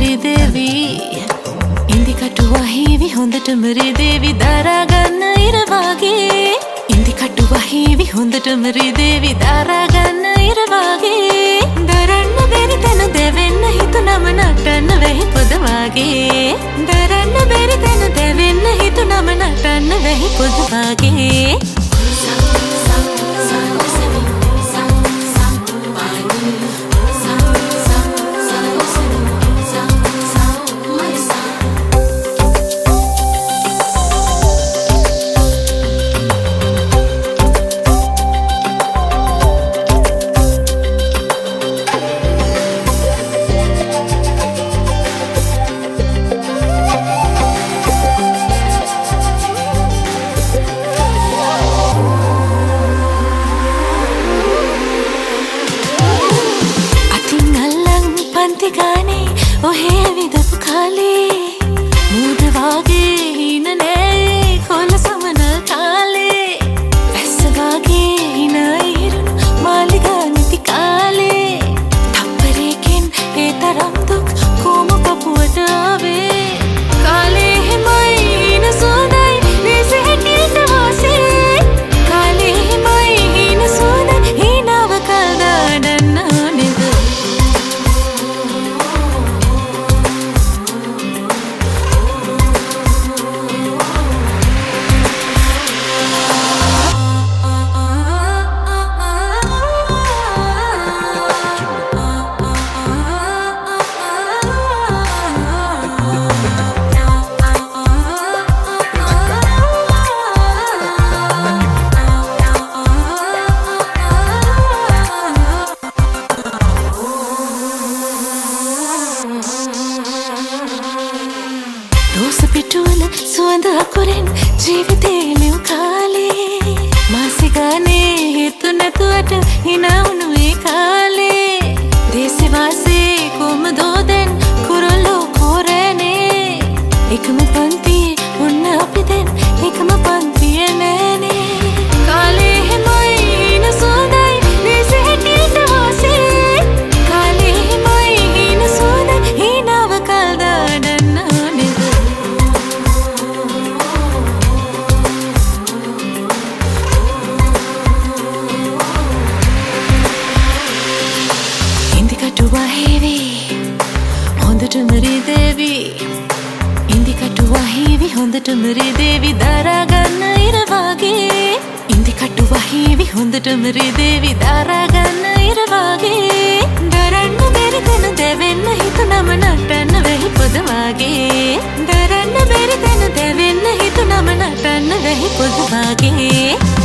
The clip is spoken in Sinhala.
මරි දේවි ඉන්දි කටුවා හීවි හොඳටම රිදේවි දරා ගන්න ඉර වගේ ඉන්දි කටුවා හීවි හොඳටම රිදේවි දරා ගන්න ඉර වගේ දරන්න බැරි තැන දෙවෙන්න හිතුනම නටන්න වෙහි පොද වගේ දරන්න බැරි තැන දෙවෙන්න හිතුනම නටන්න වෙහි පොද වගේ गाने ओहे विदप खाले मूद वागे हिन ने खोल समन काले वैस वागे हिन इरुन मालिगा निति काले थप्परे केन ए तरम दुख कोम पपुवट आवे काले हिमई हिन सोदई नेसे हटिट वासे काले हिमई हिन सोदई हिनाव कदा डन्ना नेद පිටුවල සුවඳ අකුරෙන් ජීවිතේ ලියු කාලේ මාසිගානේ හිතු නැතුවට hina වුණු ඒ කාලේ දේශේ වාසේ කොමදෝ දැන් කුරුල්ලෝ කොරනේ එකම පන්තියේ ඔන්න අපි දැන් එකම පන්තියේ නෑනේ කාලේ හැමයි හින සුවඳයි දේශේ හැටියට වාසේ කාලේ හැමයි හින සුවඳයි hinaව කල් දාන්න ඕනේද කටුවා හීවි හොඳටම රිදේවි ඉන්දි කටුවා හීවි හොඳටම රිදේවි දරා ගන්න ඉර වගේ ඉන්දි කටුවා හීවි හොඳටම රිදේවි දරා ගන්න ඉර වගේ දරන්න බැරි තැන දෙවෙන්න හිතුනම නටන්න වෙහි පොද වගේ දරන්න බැරි තැන දෙවෙන්න හිතුනම නටන්න වෙහි පොද වගේ